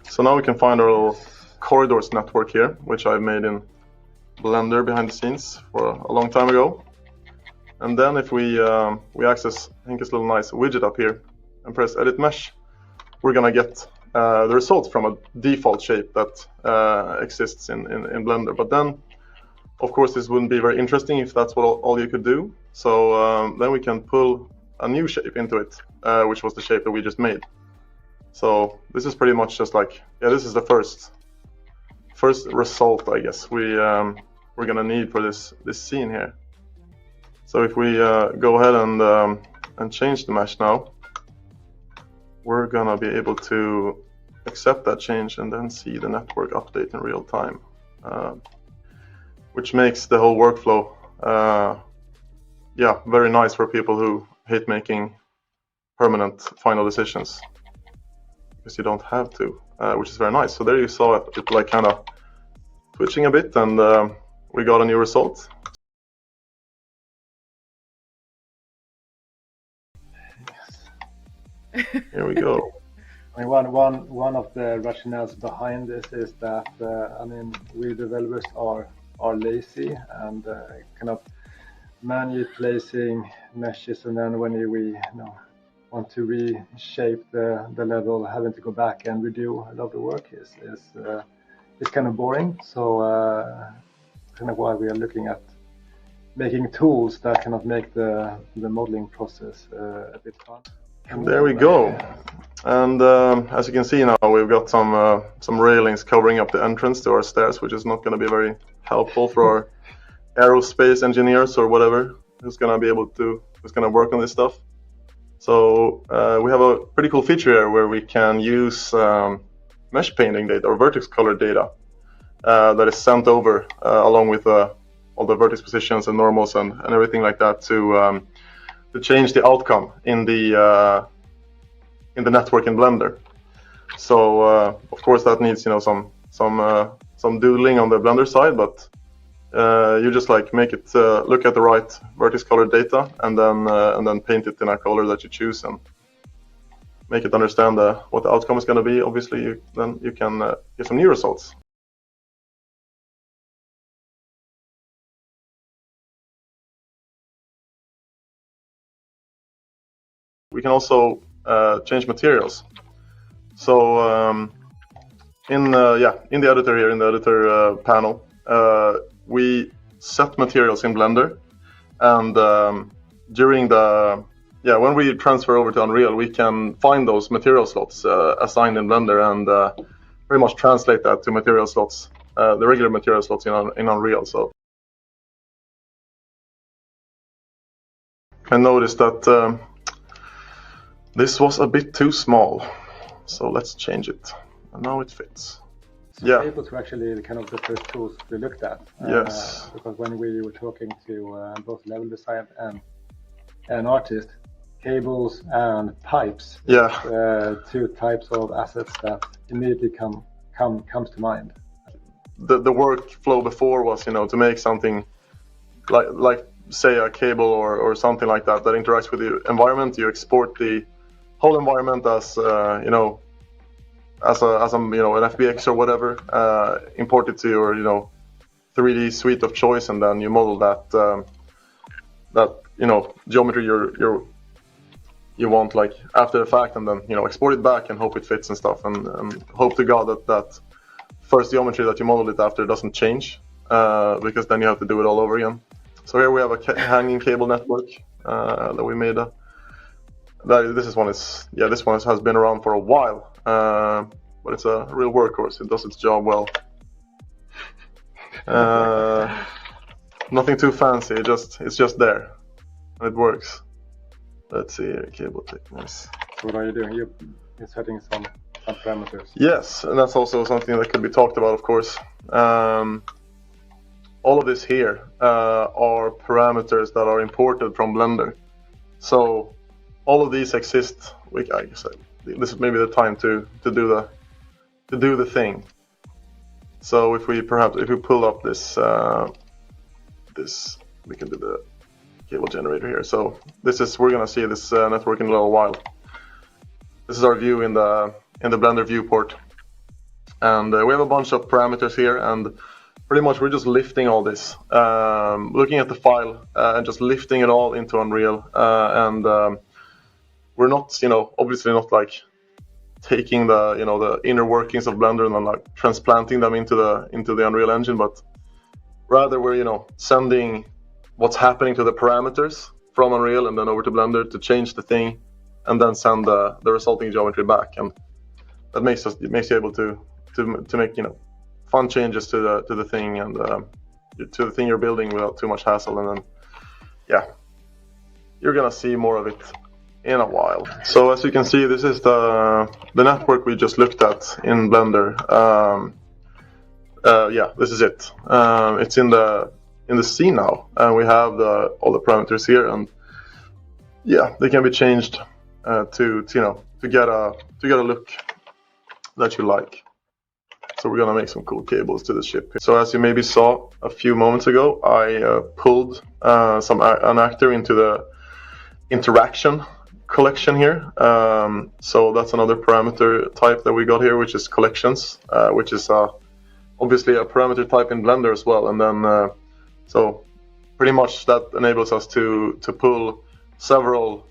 So now we can find our little corridors network here, which I've made in Blender behind the scenes for a long time ago. And then if we access, I think it's a little nice widget up here, and press Edit Mesh, we're gonna get the results from a default shape that exists in Blender. But then, of course, this wouldn't be very interesting if that's what all you could do. So then we can pull a new shape into it, which was the shape that we just made. So this is pretty much just like, yeah, this is the first result, I guess, we're gonna need for this scene here. So if we go ahead and change the mesh now, we're gonna be able to accept that change and then see the network update in real time, which makes the whole workflow, yeah, very nice for people who hate making permanent final decisions, because you don't have to, which is very nice. So there you saw it like kind of twitching a bit, and we got a new result. Here we go. I mean, one of the rationales behind this is that I mean, we developers are lazy and kind of manually placing meshes, and then when we want to reshape the level, having to go back and redo a lot of the work is kind of boring. So kind of why we are looking at making tools that kind of make the modeling process a bit fun. And there we go. And as you can see now, we've got some railings covering up the entrance to our stairs, which is not going to be very helpful for our aerospace engineers or whatever who's going to work on this stuff. So we have a pretty cool feature here where we can use mesh painting data or vertex color data that is sent over along with all the vertex positions and normals and everything like that to change the outcome in the network in Blender. So of course that needs some doodling on the Blender side, but you just like make it look at the right vertex color data and then paint it in a color that you choose and make it understand what the outcome is going to be. Obviously, then you can get some new results. We can also change materials. So in the editor here, in the editor panel, we set materials in Blender, and when we transfer over to Unreal, we can find those material slots assigned in Blender and pretty much translate that to material slots, the regular material slots in Unreal. So I noticed that this was a bit too small, so let's change it. And now it fits. So yeah. Cables were actually kind of the first tools we looked at. Yes. Because when we were talking to both level design and artist, cables and pipes, two types of assets that immediately comes to mind. The workflow before was, to make something like say a cable or something like that interacts with the environment. You export the whole environment as as an FBX or whatever, import it to your 3D suite of choice, and then you model that geometry you want like after the fact, and then export it back and hope it fits and stuff, and hope to God that first geometry that you modeled it after doesn't change, because then you have to do it all over again. So here we have a hanging cable network that we made. This one has been around for a while, but it's a real workhorse. It does its job well. Nothing too fancy. It's just there, and it works. Let's see here, cable thickness. So what are you doing? You're setting some parameters. Yes, and that's also something that could be talked about, of course. All of this here are parameters that are imported from Blender. So all of these exist. I guess this is maybe the time to do the thing. So if we pull up this we can do the cable generator here. So we're gonna see this network in a little while. This is our view in the Blender viewport. And we have a bunch of parameters here, and pretty much we're just lifting all this, looking at the file and just lifting it all into Unreal. And we're not, obviously not like taking the inner workings of Blender and then like transplanting them into the Unreal Engine, but rather we're sending what's happening to the parameters from Unreal and then over to Blender to change the thing, and then send the resulting geometry back, and that makes you able to make fun changes to the thing and to the thing you're building without too much hassle. And then you're gonna see more of it in a while. So as you can see, this is the network we just looked at in Blender. This is it. It's in the scene now, and we have all the parameters here, and they can be changed to get a look that you like. So we're gonna make some cool cables to the ship. So as you maybe saw a few moments ago, I pulled an actor into the interaction collection here. So that's another parameter type that we got here, which is collections, which is obviously a parameter type in Blender as well. And then so pretty much that enables us to pull several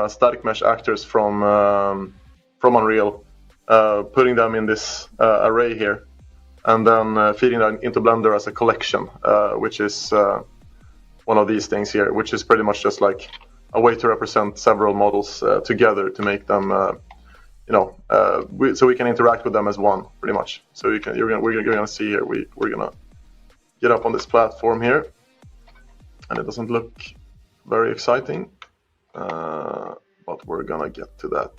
static mesh actors from Unreal, putting them in this array here, and then feeding them into Blender as a collection, which is one of these things here, which is pretty much just like a way to represent several models together to make them, so we can interact with them as one, pretty much. So we're gonna see here, we're gonna get up on this platform here, and it doesn't look very exciting, but we're gonna get to that.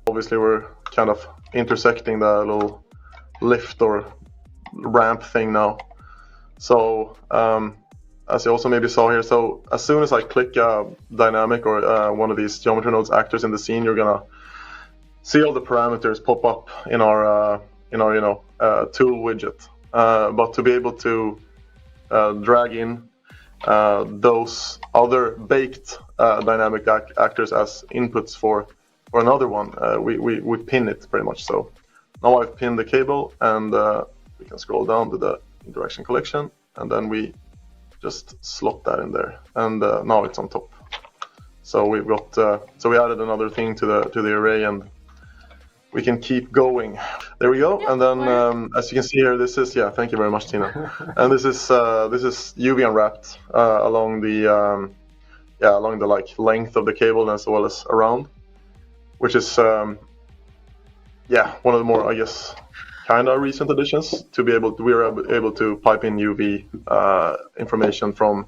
Obviously, we're kind of intersecting the little lift or ramp thing now. So as you also maybe saw here, so as soon as I click a dynamic or one of these geometry nodes actors in the scene, you're gonna see all the parameters pop up in our tool widget. But to be able to drag in those other baked dynamic actors as inputs for another one, we pin it pretty much. So now I've pinned the cable, and we can scroll down to the interaction collection, and then we just slot that in there, and now it's on top. So we've got so we added another thing to the array, and we can keep going. There we go. And then as you can see here, this is thank you very much, Tina. And this is UV unwrapped along the like length of the cable as well as around, which is one of the more, I guess, kind of recent additions to be able to, we are able to pipe in UV information from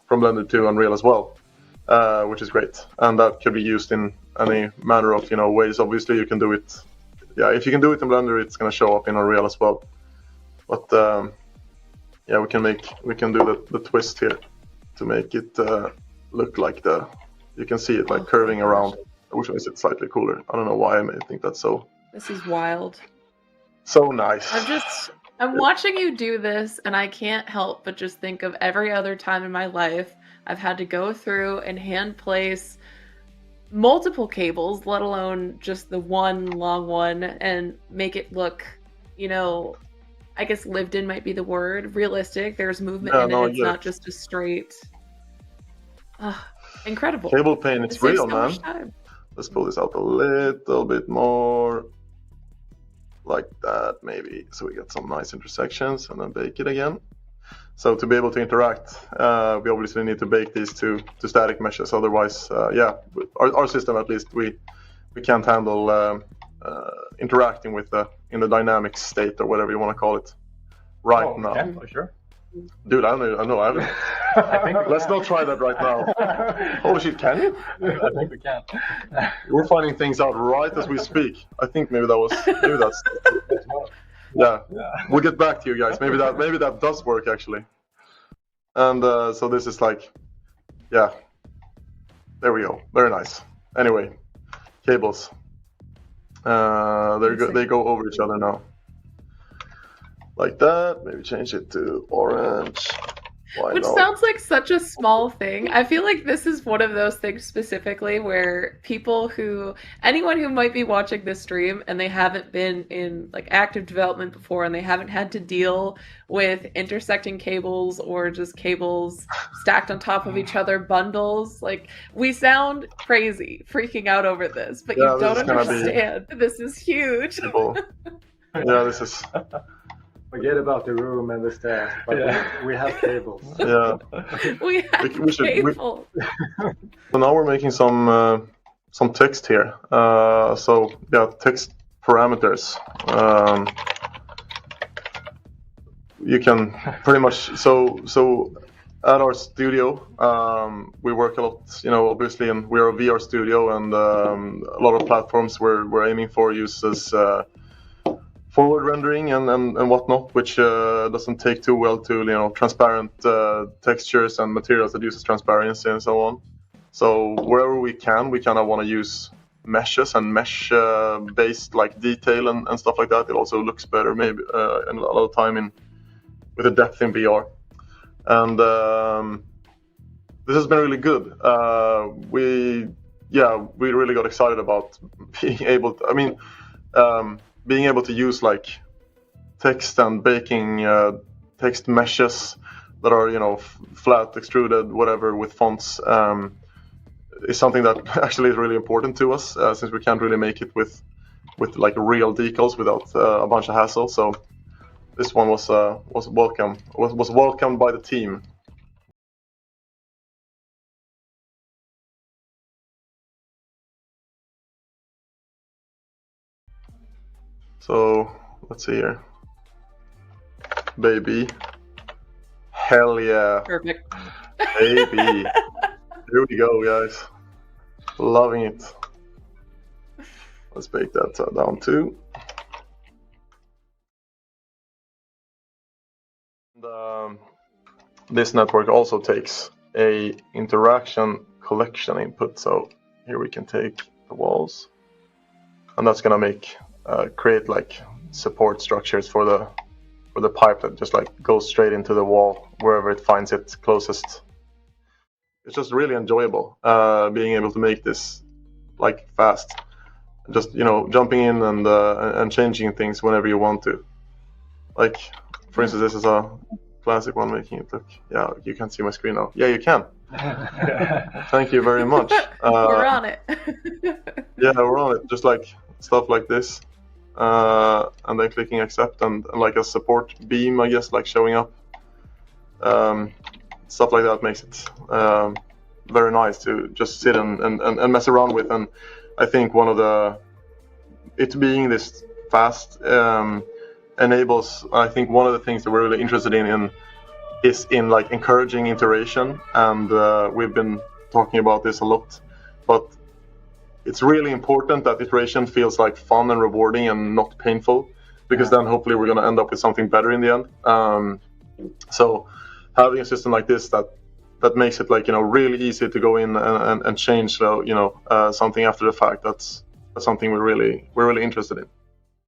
Blender to Unreal as well, which is great, and that could be used in any manner of ways. Obviously, you can do it. If you can do it in Blender, it's going to show up in Unreal as well. But we can do the twist here to make it look like you can see it like curving around, which makes it slightly cooler. I don't know why I may think that's so. This is wild. So nice. I'm watching you do this, and I can't help but just think of every other time in my life I've had to go through and hand place multiple cables, let alone just the one long one, and make it look, I guess lived in might be the word, realistic. There's movement in it. It's not just a straight. Incredible. Cable pain, it's real, man. Let's pull this out a little bit more. Like that, maybe, so we get some nice intersections, and then bake it again. So to be able to interact, we obviously need to bake these to static meshes. Otherwise, our system, at least, we can't handle interacting with in the dynamic state, or whatever you want to call it now. Yeah, for sure. Dude, I know. I haven't. I think Let's not try that right now. Oh shit, can you? I think we can. We're finding things out right as we speak. I think maybe that's. Yeah. We'll get back to you guys. Maybe that does work actually. And so this is like, there we go. Very nice. Anyway, cables. They go over each other now. Like that. Maybe change it to orange. Why Which not? sounds like such a small thing. I feel like this is one of those things specifically where anyone who might be watching this stream and they haven't been in like active development before and they haven't had to deal with intersecting cables or just cables stacked on top of each other, bundles, like we sound crazy freaking out over this, but you don't understand. This is huge. Yeah, this is... Forget about the room and the stairs, but we have cables. Yeah. We have cables. So now we're making some text here. So yeah, text parameters. You can pretty much so at our studio we work a lot. Obviously, and we're a VR studio, and a lot of platforms we're aiming for uses forward rendering and whatnot, which doesn't take too well to transparent textures and materials that uses transparency and so on. So wherever we kind of want to use meshes and mesh based like detail and stuff like that. It also looks better maybe and a lot of time with the depth in VR. And this has been really good. We really got excited about being able to, being able to use like text and baking text meshes that are flat, extruded, whatever, with fonts is something that actually is really important to us since we can't really make it with like real decals without a bunch of hassle. So this one was welcomed by the team. So let's see here, baby. Hell yeah. Perfect. Baby. Here we go, guys. Loving it. Let's bake that down too. And, this network also takes a interaction collection input. So here we can take the walls, and that's gonna create like support structures for the pipe that just like goes straight into the wall wherever it finds it closest. It's just really enjoyable being able to make this like fast, just jumping in and changing things whenever you want to. Like for instance, this is a classic one, making it look. Yeah, you can't see my screen now. Yeah, you can. Thank you very much. We're on it. Yeah, we're on it. Just like stuff like this. And then clicking accept and like a support beam, I guess, like showing up. Stuff like that makes it very nice to just sit and mess around with. And I think it being this fast enables, I think one of the things that we're really interested in is in like encouraging iteration. And we've been talking about this a lot, but it's really important that iteration feels like fun and rewarding and not painful, because then hopefully we're going to end up with something better in the end. So having a system like this that makes it like really easy to go in and change something after the fact, that's something we're really interested in.